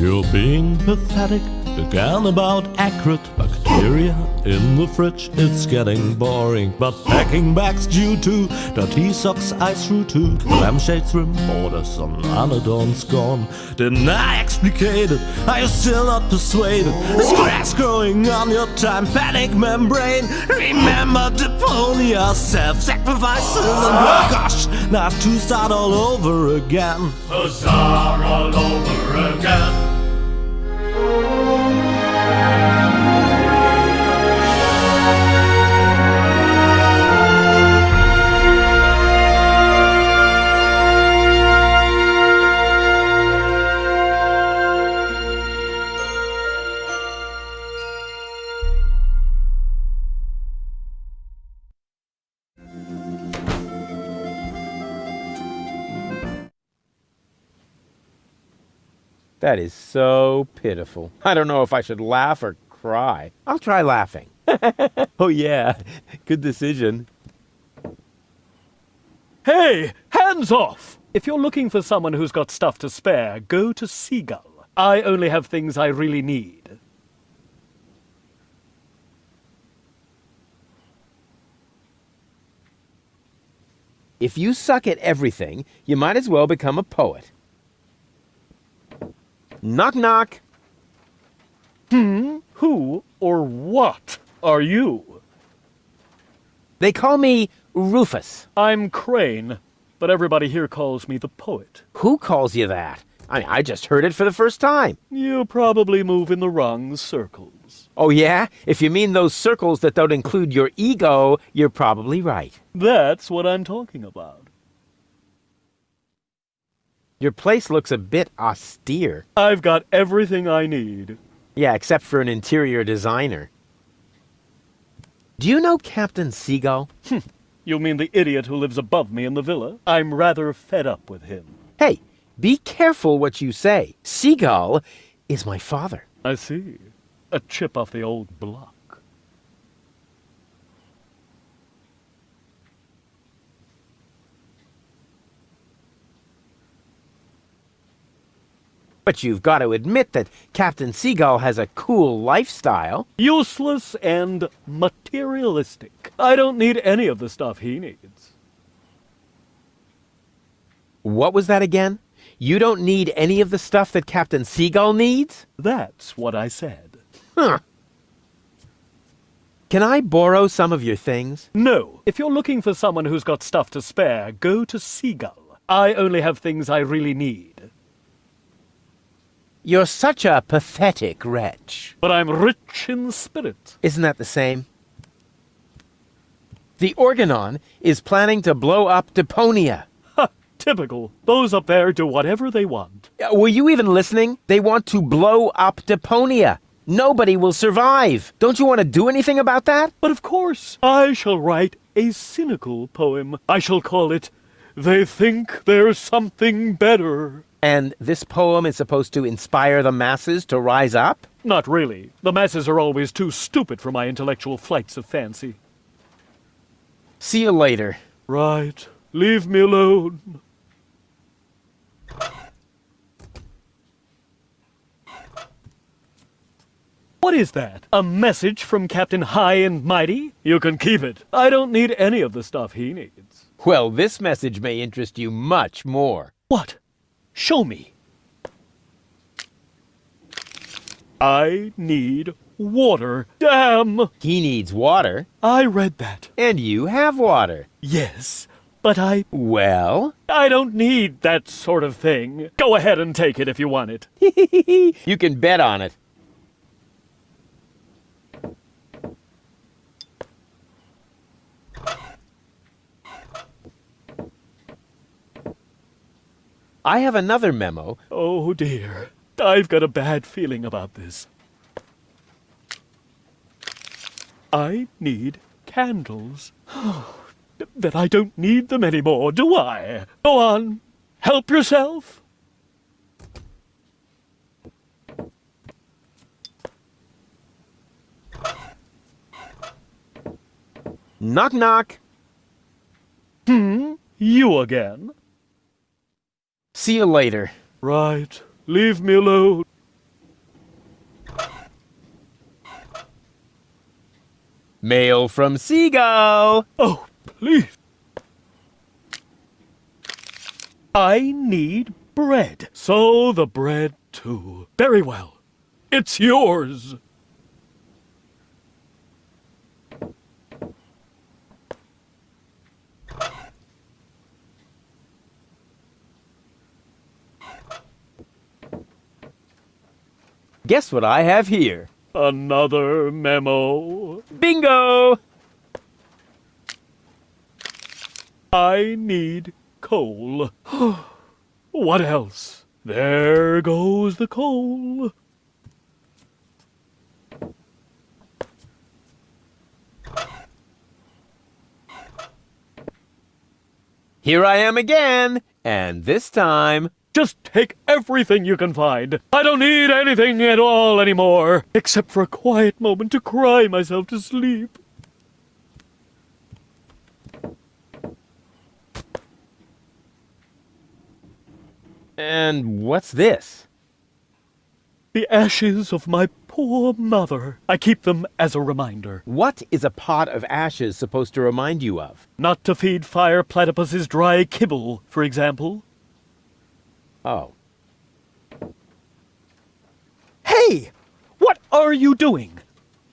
You're being pathetic again about accurate bacteria in the fridge. It's getting boring, but packing bags due to dirty socks I threw to the lampshades rim borders on Anadon's gone. Didn't I explicate it? Are you still not persuaded? There's grass growing on your tympanic membrane. Remember Deponia, self-sacrifices, and gosh, now I have to start all over again. Huzzah, all over again. That is so pitiful. I don't know if I should laugh or cry. I'll try laughing. Oh yeah, good decision. Hey, hands off! If you're looking for someone who's got stuff to spare, go to Seagull. I only have things I really need. If you suck at everything, you might as well become a poet. Knock knock. Who or what are you? They call me Rufus. I'm Crane, but everybody here calls me the poet. Who calls you that? I just heard it for the first time. You probably move in the wrong circles. Oh yeah? If you mean those circles that don't include your ego, you're probably right. That's what I'm talking about. Your place looks a bit austere. I've got everything I need. Yeah, except for an interior designer. Do you know Captain Seagull? You mean the idiot who lives above me in the villa? I'm rather fed up with him. Hey, be careful what you say. Seagull is my father. I see. A chip off the old block. But you've got to admit that Captain Seagull has a cool lifestyle. Useless and materialistic. I don't need any of the stuff he needs. What was that again? You don't need any of the stuff that Captain Seagull needs? That's what I said. Huh. Can I borrow some of your things? No. If you're looking for someone who's got stuff to spare, go to Seagull. I only have things I really need. You're such a pathetic wretch. But I'm rich in spirit. Isn't that the same? The Organon is planning to blow up Deponia. Ha! Typical. Those up there do whatever they want. Were you even listening? They want to blow up Deponia. Nobody will survive. Don't you want to do anything about that? But of course, I shall write a cynical poem. I shall call it, "They Think There's Something Better." And this poem is supposed to inspire the masses to rise up? Not really. The masses are always too stupid for my intellectual flights of fancy. See you later. Right. Leave me alone. What is that? A message from Captain High and Mighty? You can keep it. I don't need any of the stuff he needs. Well, this message may interest you much more. What? Show me. I need water. Damn! He needs water, I read that. and you have water. Yes, but Well? I don't need that sort of thing. Go ahead and take it if you want it. You can bet on it. I have another memo. Oh dear. I've got a bad feeling about this. I need candles. Then I don't need them anymore, do I? Go on. Help yourself. Knock knock. You again? See you later. Right. Leave me alone. Mail from Seagull. Oh, please. I need bread. So the bread, too. Very well. It's yours. Guess what I have here? Another memo. Bingo! I need coal. What else? There goes the coal. Here I am again, and this time... Just take everything you can find. I don't need anything at all anymore, except for a quiet moment to cry myself to sleep. And what's this? The ashes of my poor mother. I keep them as a reminder. What is a pot of ashes supposed to remind you of? Not to feed fire platypus's dry kibble, for example. Oh. Hey! What are you doing?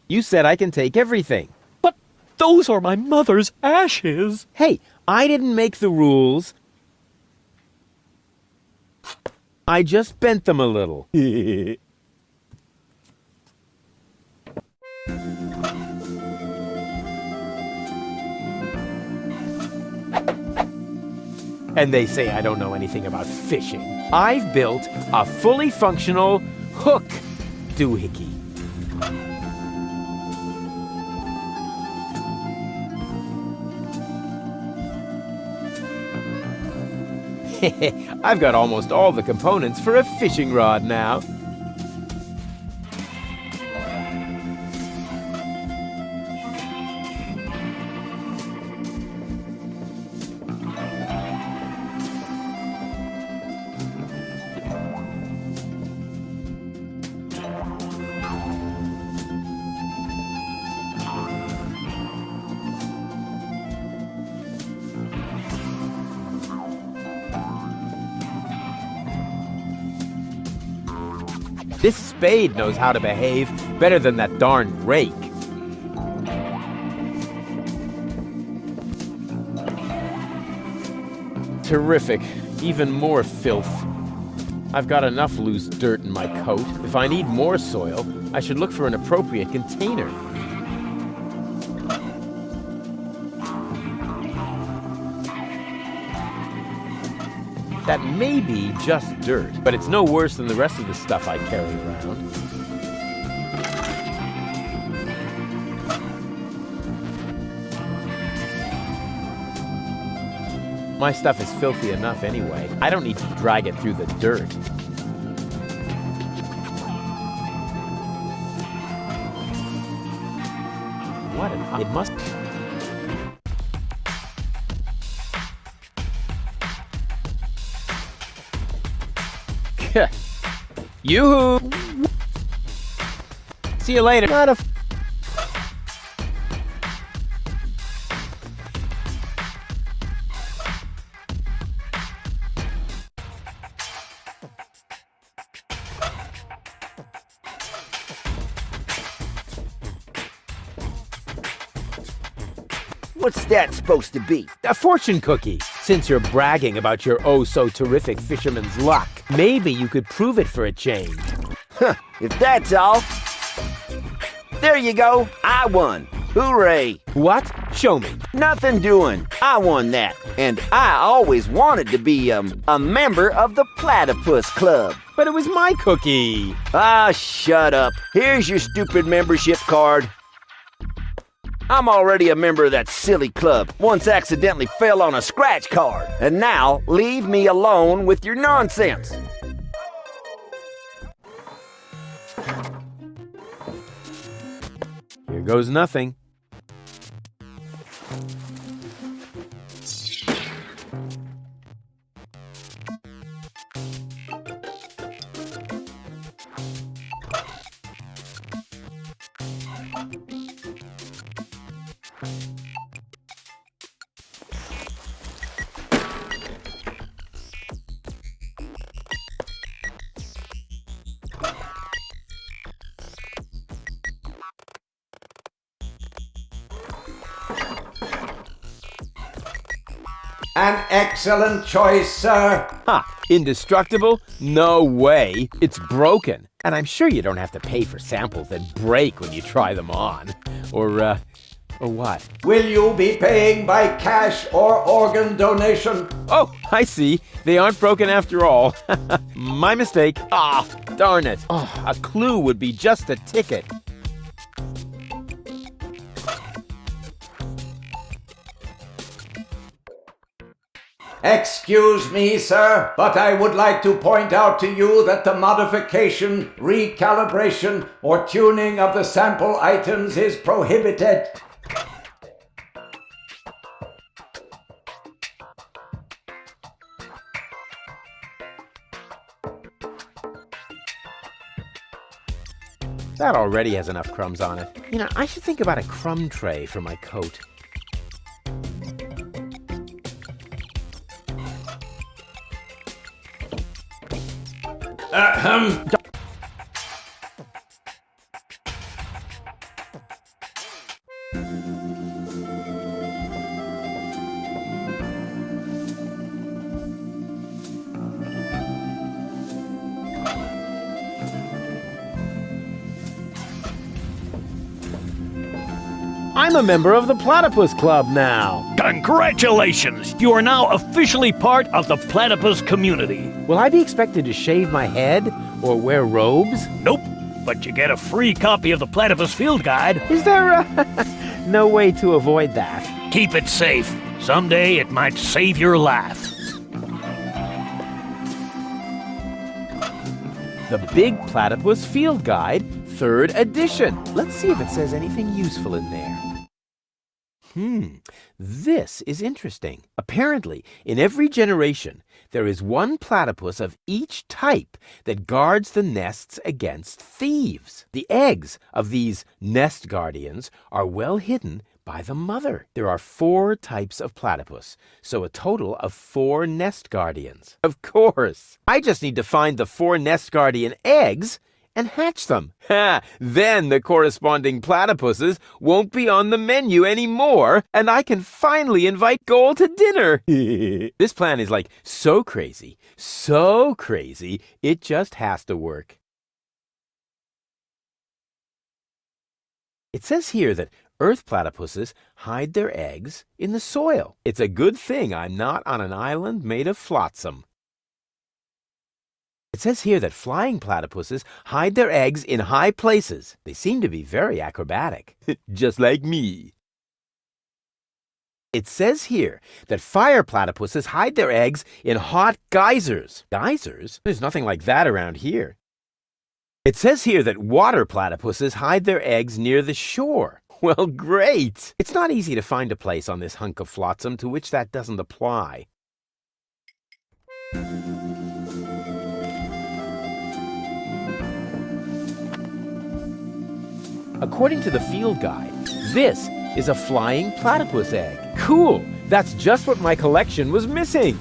You said I can take everything. But those are my mother's ashes. Hey, I didn't make the rules. I just bent them a little. And they say I don't know anything about fishing. I've built a fully functional hook doohickey. I've got almost all the components for a fishing rod now. This spade knows how to behave better than that darn rake. Terrific. Even more filth. I've got enough loose dirt in my coat. If I need more soil, I should look for an appropriate container. That may be just dirt, but it's no worse than the rest of the stuff I carry around. My stuff is filthy enough anyway. I don't need to drag it through the dirt. What an... It must... Yoo-hoo! See you later. Not a... What's that supposed to be? A fortune cookie. Since you're bragging about your oh-so-terrific fisherman's luck, maybe you could prove it for a change. Huh, if that's all. There you go. I won. Hooray. What? Show me. Nothing doing. I won that. And I always wanted to be, a member of the Platypus Club. But it was my cookie. Ah, shut up. Here's your stupid membership card. I'm already a member of that silly club. Once accidentally fell on a scratch card. And now, leave me alone with your nonsense. Here goes nothing. An excellent choice, sir. Ha! Indestructible? No way. It's broken. And I'm sure you don't have to pay for samples that break when you try them on. Or what? Will you be paying by cash or organ donation? Oh, I see. They aren't broken after all. My mistake. Ah, darn it. Oh, a clue would be just a ticket. Excuse me, sir, but I would like to point out to you that the modification, recalibration, or tuning of the sample items is prohibited. That already has enough crumbs on it. You know, I should think about a crumb tray for my coat. I'm a member of the Platypus Club now. Congratulations! You are now officially part of the platypus community. Will I be expected to shave my head or wear robes? Nope, but you get a free copy of the Platypus Field Guide. Is there no way to avoid that? Keep it safe. Someday it might save your life. The Big Platypus Field Guide, 3rd edition. Let's see if it says anything useful in there. This is interesting. Apparently, in every generation, there is one platypus of each type that guards the nests against thieves. The eggs of these nest guardians are well hidden by the mother. There are 4 types of platypus, so a total of 4 nest guardians. Of course, I just need to find the 4 nest guardian eggs and hatch them. Then the corresponding platypuses won't be on the menu anymore, and I can finally invite Goal to dinner. This plan is like so crazy, it just has to work. It says here that earth platypuses hide their eggs in the soil. It's a good thing I'm not on an island made of flotsam. It says here that flying platypuses hide their eggs in high places. They seem to be very acrobatic, just like me. It says here that fire platypuses hide their eggs in hot geysers. Geysers? There's nothing like that around here. It says here that water platypuses hide their eggs near the shore. Well, great! It's not easy to find a place on this hunk of flotsam to which that doesn't apply. According to the field guide, this is a flying platypus egg. Cool! That's just what my collection was missing!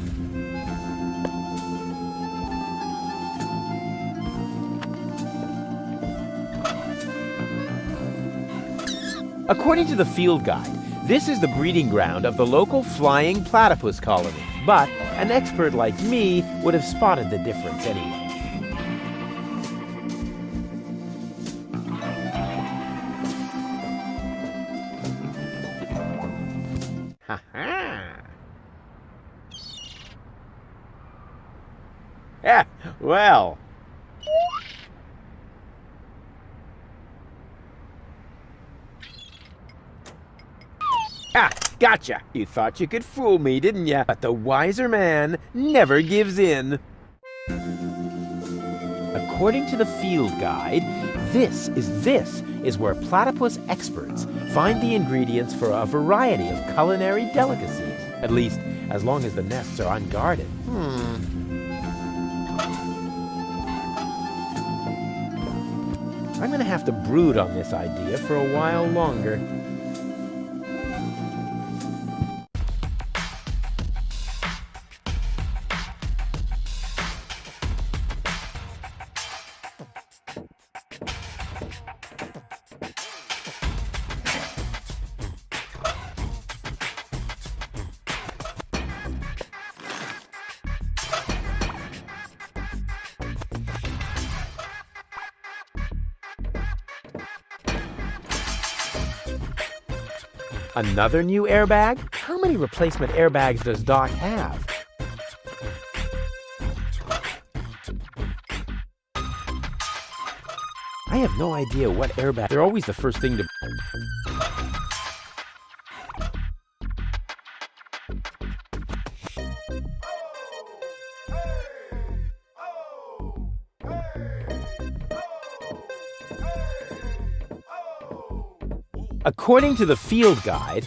According to the field guide, this is the breeding ground of the local flying platypus colony. But an expert like me would have spotted the difference anyway. Yeah, well. Ah, gotcha. You thought you could fool me, didn't ya? But the wiser man never gives in. According to the field guide, this is where platypus experts find the ingredients for a variety of culinary delicacies. At least, as long as the nests are unguarded. I'm gonna have to brood on this idea for a while longer. Another new airbag? How many replacement airbags does Doc have? I have no idea what airbag. They're always the first thing to... According to the field guide,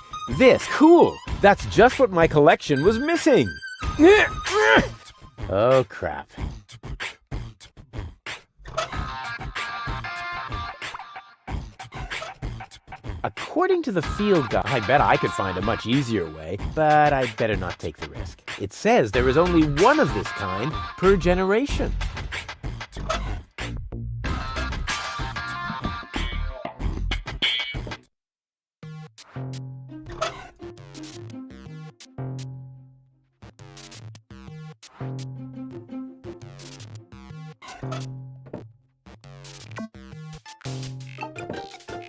cool! That's just what my collection was missing! Oh, crap. According to the field guide, I bet I could find a much easier way, but I'd better not take the risk. It says there is only one of this kind per generation.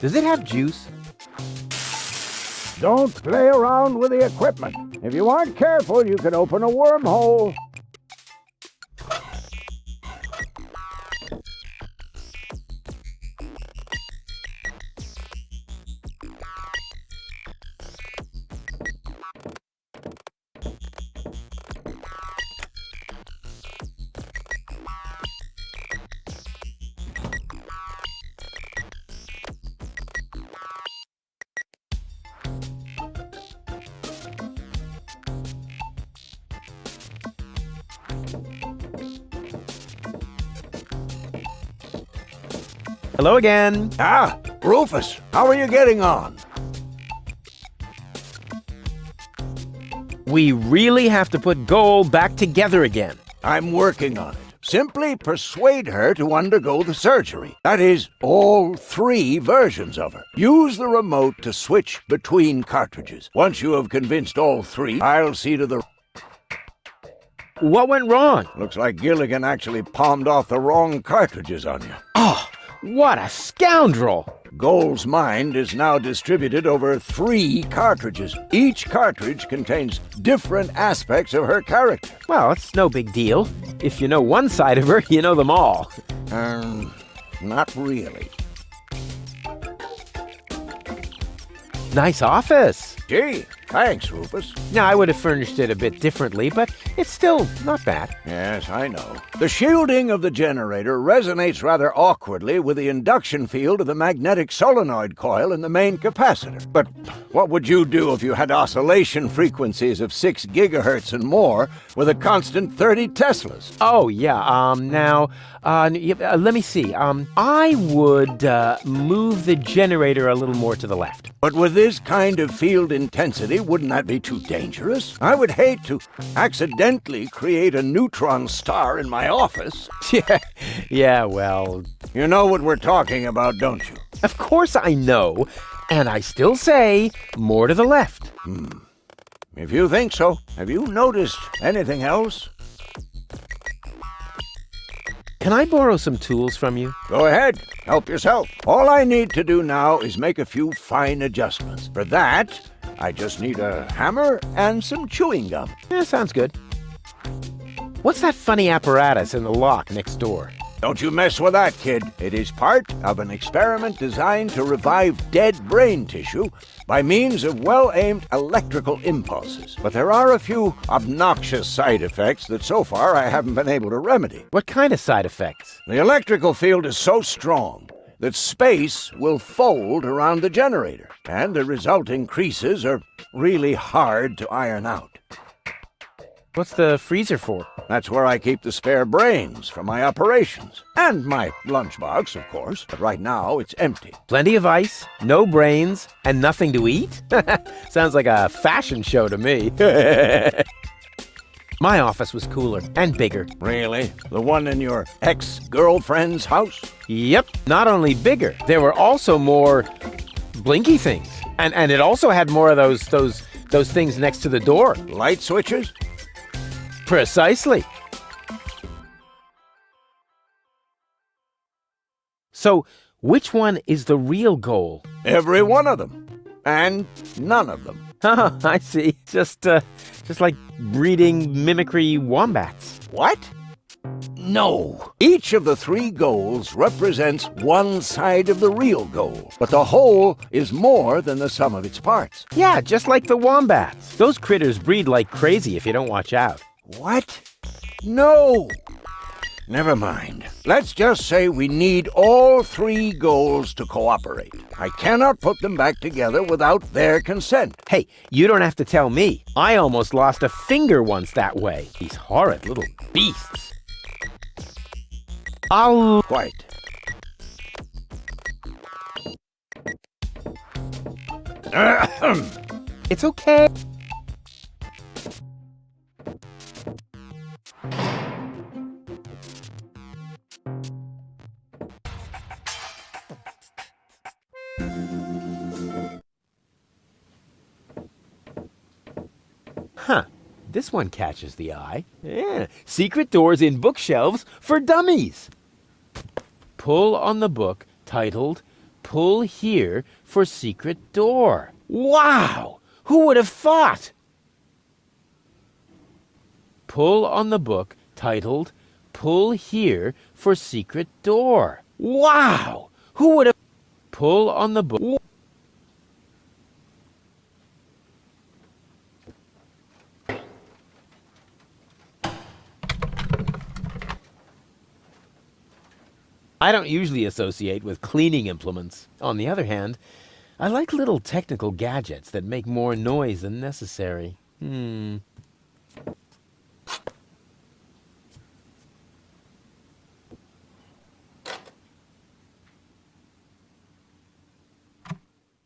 Does it have juice? Don't play around with the equipment. If you aren't careful, you can open a wormhole. Hello again. Ah, Rufus, how are you getting on? We really have to put Gold back together again. I'm working on it. Simply persuade her to undergo the surgery. That is, all 3 versions of her. Use the remote to switch between cartridges. Once you have convinced all 3, I'll see to the... What went wrong? Looks like Gilligan actually palmed off the wrong cartridges on you. Oh, what a scoundrel! Gold's mind is now distributed over 3 cartridges. Each cartridge contains different aspects of her character. Well, it's no big deal. If you know one side of her, you know them all. Not really. Nice office. Gee, thanks, Rufus. Now, I would have furnished it a bit differently, but it's still not bad. Yes, I know. The shielding of the generator resonates rather awkwardly with the induction field of the magnetic solenoid coil in the main capacitor. But what would you do if you had oscillation frequencies of 6 gigahertz and more with a constant 30 Teslas? Oh, yeah, let me see. I would move the generator a little more to the left. But with this kind of field intensity, wouldn't that be too dangerous? I would hate to accidentally create a neutron star in my office. Yeah, well... You know what we're talking about, don't you? Of course I know, and I still say more to the left. If you think so. Have you noticed anything else? Can I borrow some tools from you? Go ahead. Help yourself. All I need to do now is make a few fine adjustments. For that, I just need a hammer and some chewing gum. Yeah, sounds good. What's that funny apparatus in the lock next door? Don't you mess with that, kid. It is part of an experiment designed to revive dead brain tissue by means of well-aimed electrical impulses. But there are a few obnoxious side effects that so far I haven't been able to remedy. What kind of side effects? The electrical field is so strong that space will fold around the generator, and the resulting creases are really hard to iron out. What's the freezer for? That's where I keep the spare brains for my operations. And my lunchbox, of course. But right now, it's empty. Plenty of ice, no brains, and nothing to eat? Sounds like a fashion show to me. My office was cooler and bigger. Really? The one in your ex-girlfriend's house? Yep, not only bigger, there were also more blinky things. And it also had more of those things next to the door. Light switches? Precisely. So, which one is the real goal? Every one of them. and none of them. Oh, I see. Just like breeding mimicry wombats. What? No. Each of the 3 goals represents one side of the real goal, but the whole is more than the sum of its parts. Yeah, just like the wombats. Those critters breed like crazy if you don't watch out. What? No. Never mind. Let's just say we need all 3 goals to cooperate. I cannot put them back together without their consent. Hey, you don't have to tell me. I almost lost a finger once that way. These horrid little beasts. I'll... Quite. It's okay. Huh. This one catches the eye. Yeah. Secret doors in bookshelves for dummies. Pull on the book titled Pull Here for Secret Door. Wow! Who would have thought? Pull on the book titled Pull Here for Secret Door. Wow! Who would have... Pull on the book... I don't usually associate with cleaning implements. On the other hand, I like little technical gadgets that make more noise than necessary.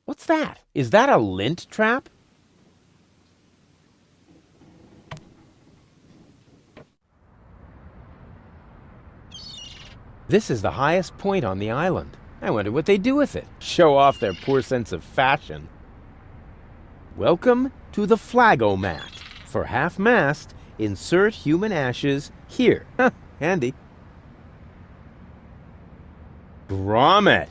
What's that? Is that a lint trap? This is the highest point on the island. I wonder what they do with it. Show off their poor sense of fashion. Welcome to the Flagomat. For half-mast, insert human ashes here. Handy. Grommet.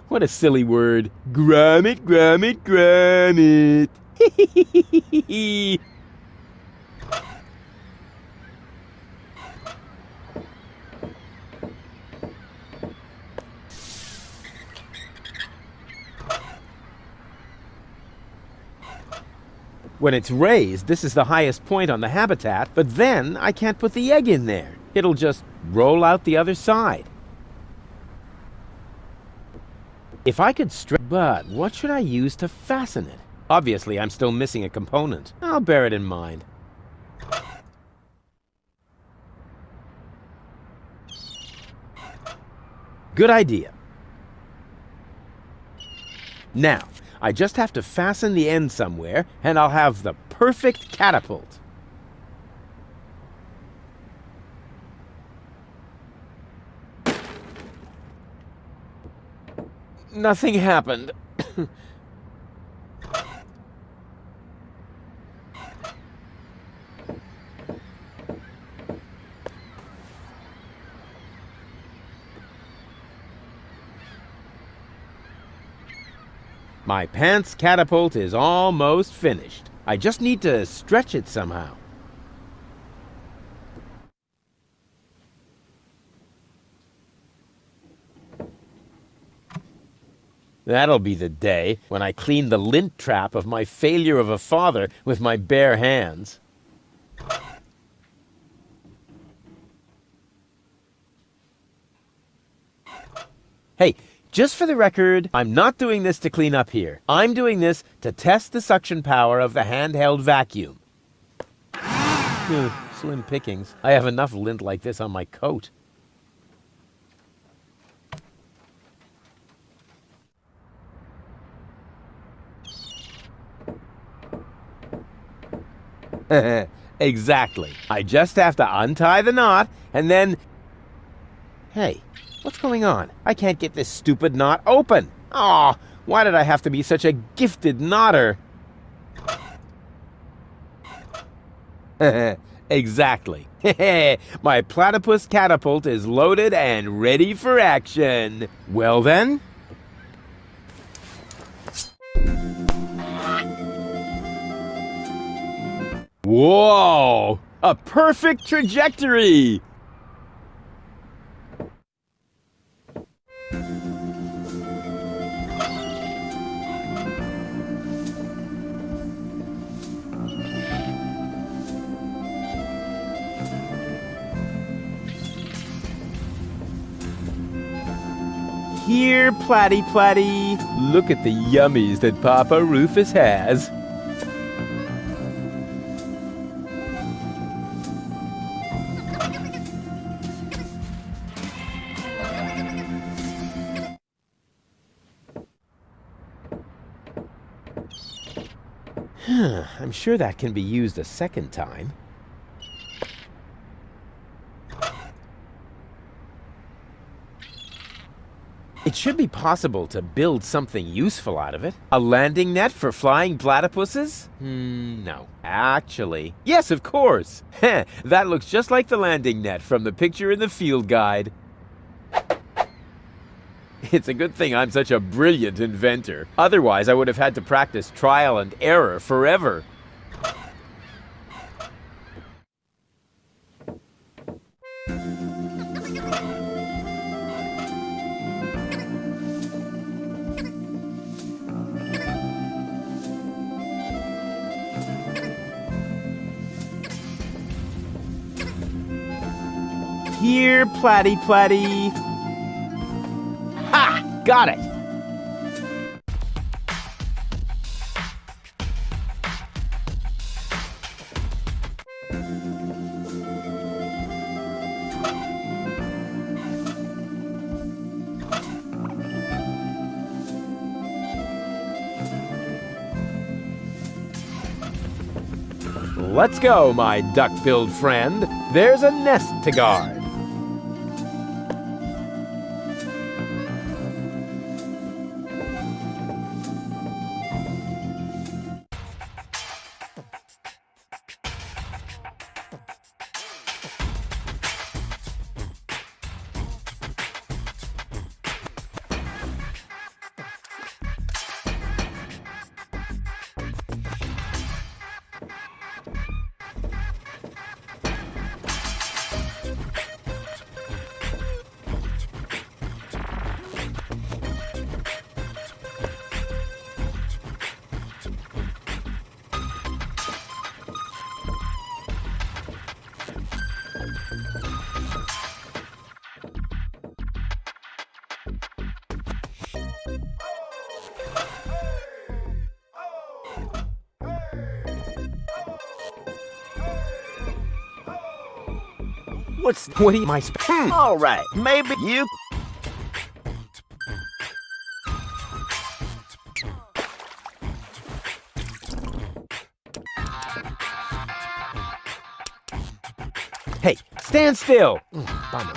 What a silly word. Grommet, grommet, grommet. When it's raised, this is the highest point on the habitat, but then I can't put the egg in there. It'll just roll out the other side. If I could but what should I use to fasten it? Obviously, I'm still missing a component. I'll bear it in mind. Good idea. Now, I just have to fasten the end somewhere, and I'll have the perfect catapult. Nothing happened. My pants catapult is almost finished. I just need to stretch it somehow. That'll be the day when I clean the lint trap of my failure of a father with my bare hands. Hey, just for the record, I'm not doing this to clean up here. I'm doing this to test the suction power of the handheld vacuum. Slim pickings. I have enough lint like this on my coat. Exactly. I just have to untie the knot and then... Hey, what's going on? I can't get this stupid knot open. Aw, why did I have to be such a gifted knotter? Exactly. My platypus catapult is loaded and ready for action. Well then... Whoa! A perfect trajectory! Here, Platty Platty. Look at the yummies that Papa Rufus has. I'm sure that can be used a second time. It should be possible to build something useful out of it. A landing net for flying platypuses? No. Actually, yes, of course. That looks just like the landing net from the picture in the field guide. It's a good thing I'm such a brilliant inventor. Otherwise, I would have had to practice trial and error forever. Here, Platty Platty. Ha! Got it! Let's go, my duck-billed friend. There's a nest to guard. What do you, my All right, maybe you... Hey, stand still! Bummer.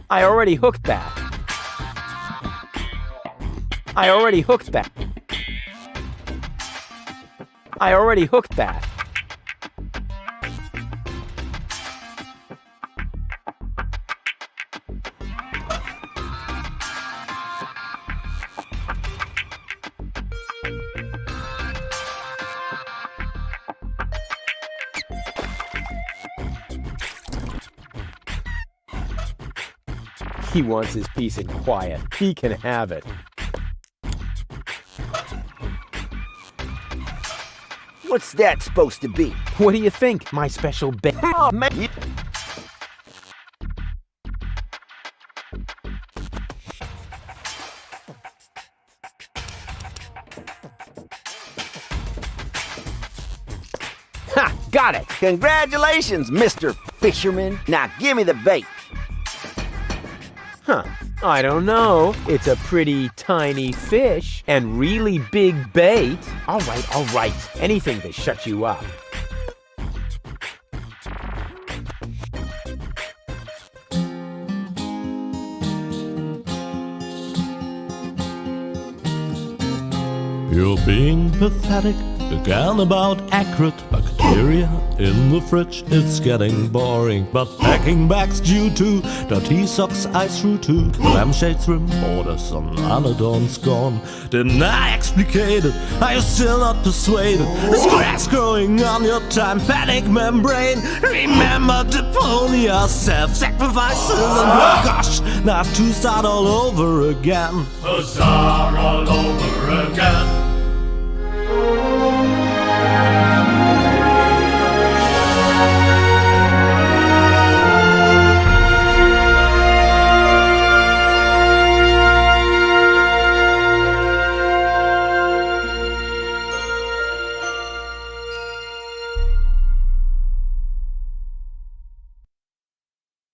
I already hooked that. I already hooked that. I already hooked that. He wants his peace and quiet. He can have it. What's that supposed to be? What do you think, my special Oh, man. Ha! Got it! Congratulations, Mr. Fisherman. Now give me the bait. Huh. I don't know. It's a pretty tiny fish and really big bait. All right. Anything to shut you up. You're being pathetic, Again about acrid bacteria in the fridge, it's getting boring. But packing bags due to dirty socks I threw to lampshades, rim borders on Anadon's gone. Didn't I explicate it? Are you still not persuaded? There's cracks growing on your tympanic membrane. Remember Deponia, self-sacrifices, and oh gosh, now I have to start all over again. Huzzah all over again.